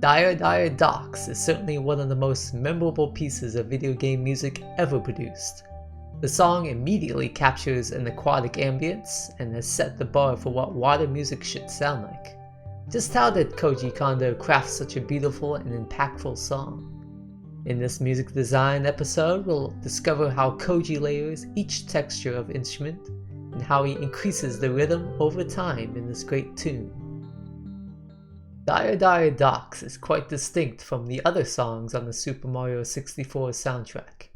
Dire Dire Docks is certainly one of the most memorable pieces of video game music ever produced. The song immediately captures an aquatic ambience and has set the bar for what water music should sound like. Just how did Koji Kondo craft such a beautiful and impactful song? In this music design episode, we'll discover how Koji layers each texture of instrument and how he increases the rhythm over time in this great tune. Dire Dire Docks is quite distinct from the other songs on the Super Mario 64 soundtrack.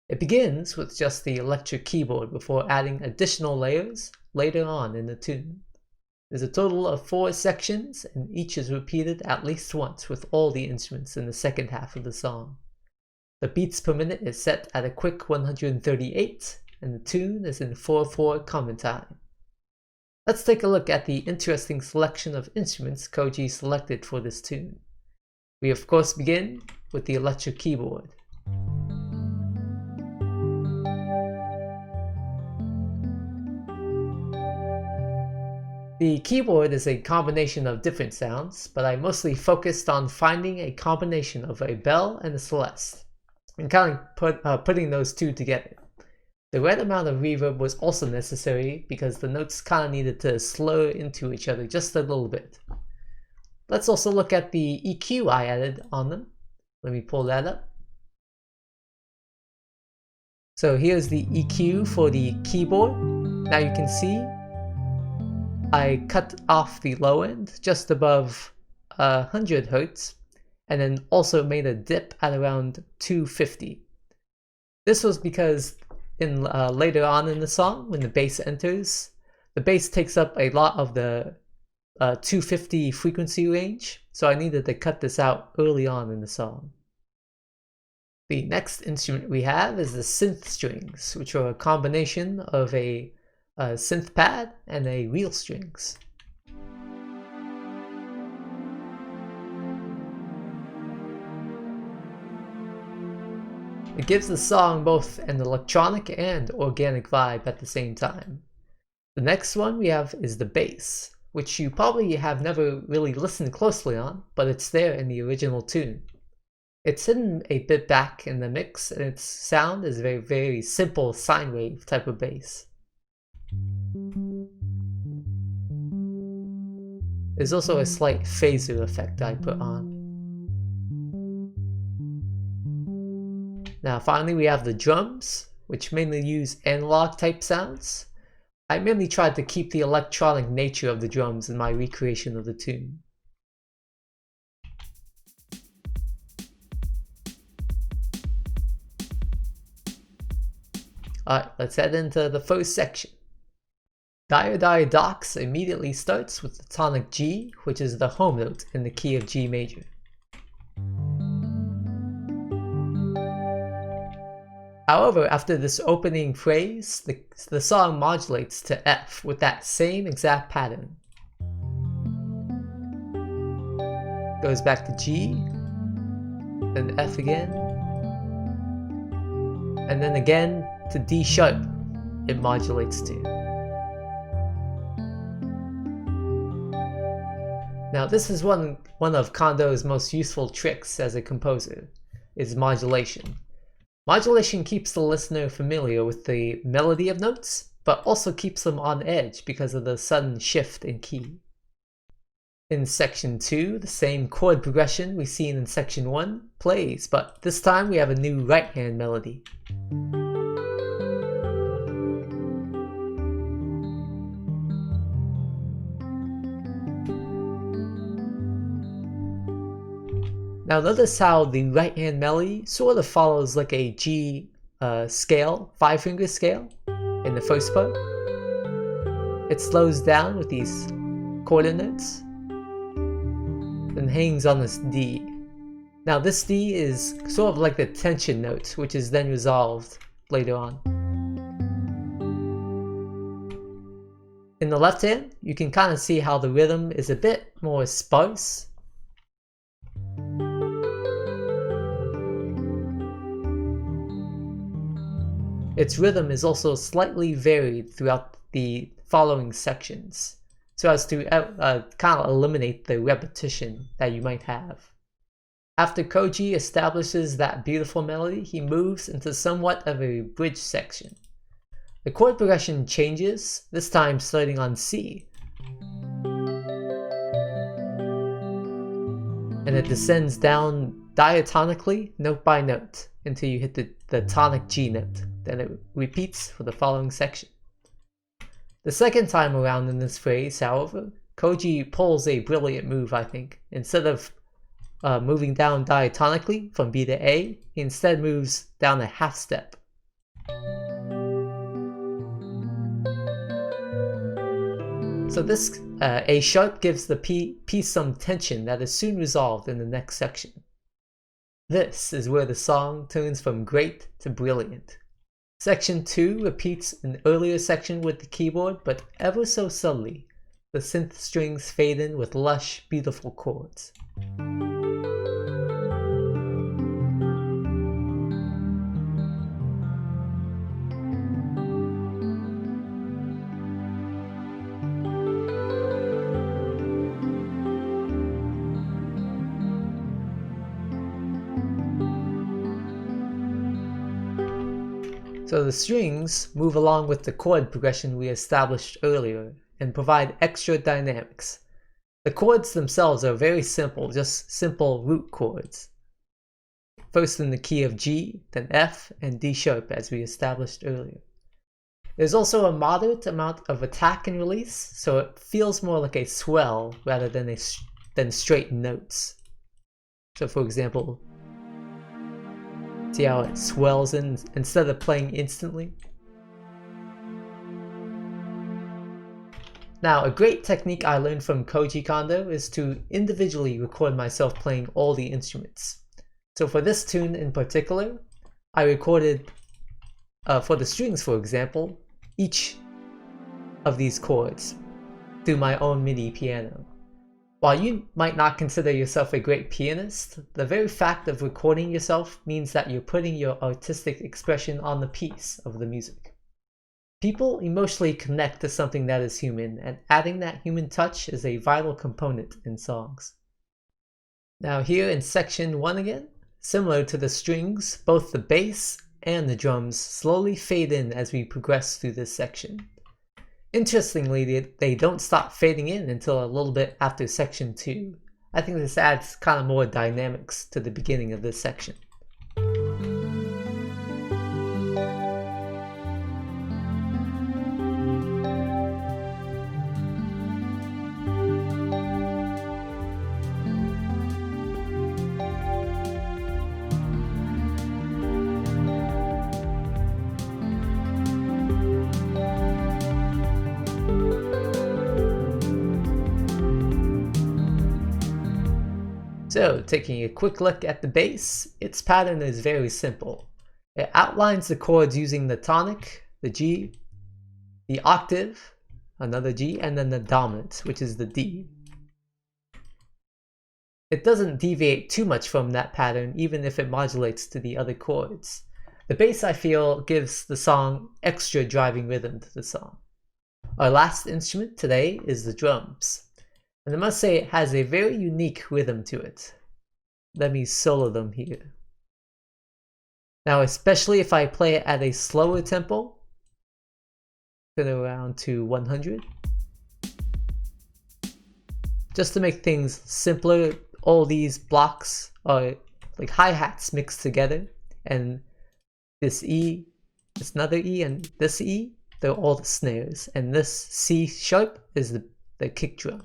It begins with just the electric keyboard before adding additional layers later on in the tune. There's a total of 4 sections, and each is repeated at least once with all the instruments in the second half of the song. The beats per minute is set at a quick 138, and the tune is in 4/4 common time. Let's take a look at the interesting selection of instruments Koji selected for this tune. We of course begin with the electric keyboard. The keyboard is a combination of different sounds, but I mostly focused on finding a combination of a bell and a celeste, and kind of putting those two together. The right amount of reverb was also necessary because the notes kind of needed to slur into each other just a little bit. Let's also look at the EQ I added on them. Let me pull that up. So here's the EQ for the keyboard. Now you can see I cut off the low end just above 100 Hz and then also made a dip at around 250. This was because later on in the song, when the bass enters, the bass takes up a lot of the 250 frequency range, so I needed to cut this out early on in the song. The next instrument we have is the synth strings, which are a combination of a synth pad and a real strings. It gives the song both an electronic and organic vibe at the same time. The next one we have is the bass, which you probably have never really listened closely on, but it's there in the original tune. It's hidden a bit back in the mix, and its sound is a very, very simple sine wave type of bass. There's also a slight phaser effect I put on. Now finally we have the drums, which mainly use analog type sounds. I mainly tried to keep the electronic nature of the drums in my recreation of the tune. Alright, let's head into the first section. Dire Dire Docks immediately starts with the tonic G, which is the home note in the key of G major. However, after this opening phrase, the song modulates to F with that same exact pattern. Goes back to G, then F again, and then again to D sharp it modulates to. Now this is one of Kondo's most useful tricks as a composer, is modulation. Modulation keeps the listener familiar with the melody of notes, but also keeps them on edge because of the sudden shift in key. In section 2, the same chord progression we've seen in section 1 plays, but this time we have a new right-hand melody. Now notice how the right-hand melody sort of follows like a G scale, 5-finger scale in the first part. It slows down with these quarter notes, then hangs on this D. Now this D is sort of like the tension note, which is then resolved later on. In the left hand, you can kind of see how the rhythm is a bit more sparse. Its rhythm is also slightly varied throughout the following sections, so as to kind of eliminate the repetition that you might have. After Koji establishes that beautiful melody, he moves into somewhat of a bridge section. The chord progression changes, this time starting on C, and it descends down diatonically, note by note, until you hit the tonic G note. Then it repeats for the following section. The second time around in this phrase, however, Koji pulls a brilliant move, I think. Instead of moving down diatonically from B to A, he instead moves down a half step. So this A sharp gives the piece some tension that is soon resolved in the next section. This is where the song turns from great to brilliant. Section 2 repeats an earlier section with the keyboard, but ever so subtly. The synth strings fade in with lush, beautiful chords. So the strings move along with the chord progression we established earlier and provide extra dynamics. The chords themselves are very simple, just simple root chords. First in the key of G, then F, and D sharp as we established earlier. There's also a moderate amount of attack and release, so it feels more like a swell rather than straight notes. So for example, see how it swells in instead of playing instantly? Now, a great technique I learned from Koji Kondo is to individually record myself playing all the instruments. So for this tune in particular, I recorded, for the strings for example, each of these chords through my own MIDI piano. While you might not consider yourself a great pianist, the very fact of recording yourself means that you're putting your artistic expression on the piece of the music. People emotionally connect to something that is human, and adding that human touch is a vital component in songs. Now here in section 1 again, similar to the strings, both the bass and the drums slowly fade in as we progress through this section. Interestingly, they don't stop fading in until a little bit after section 2. I think this adds kind of more dynamics to the beginning of this section. So, taking a quick look at the bass, its pattern is very simple. It outlines the chords using the tonic, the G, the octave, another G, and then the dominant, which is the D. It doesn't deviate too much from that pattern, even if it modulates to the other chords. The bass, I feel, gives the song extra driving rhythm to the song. Our last instrument today is the drums. And I must say it has a very unique rhythm to it. Let me solo them here. Now, especially if I play it at a slower tempo, turn it around to 100. Just to make things simpler, all these blocks are like hi-hats mixed together, and this E, this another E, and this E, they're all the snares, and this C sharp is the kick drum.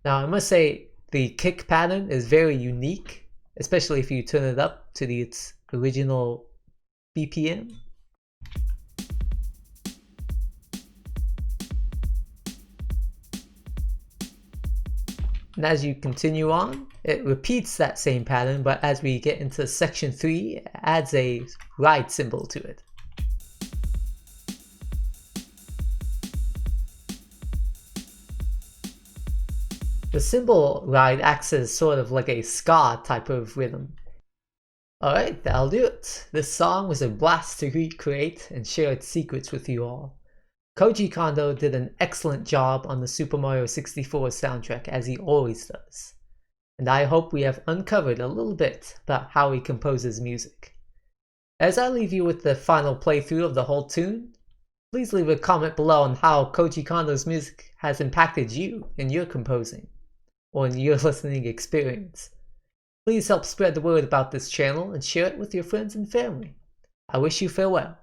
Now I must say the kick pattern is very unique, especially if you turn it up to its original BPM. And as you continue on, it repeats that same pattern, but as we get into section 3, it adds a ride cymbal to it. The cymbal ride acts as sort of like a ska type of rhythm. Alright, that'll do it. This song was a blast to recreate and share its secrets with you all. Koji Kondo did an excellent job on the Super Mario 64 soundtrack, as he always does. And I hope we have uncovered a little bit about how he composes music. As I leave you with the final playthrough of the whole tune, please leave a comment below on how Koji Kondo's music has impacted you in your composing, or in your listening experience. Please help spread the word about this channel and share it with your friends and family. I wish you farewell.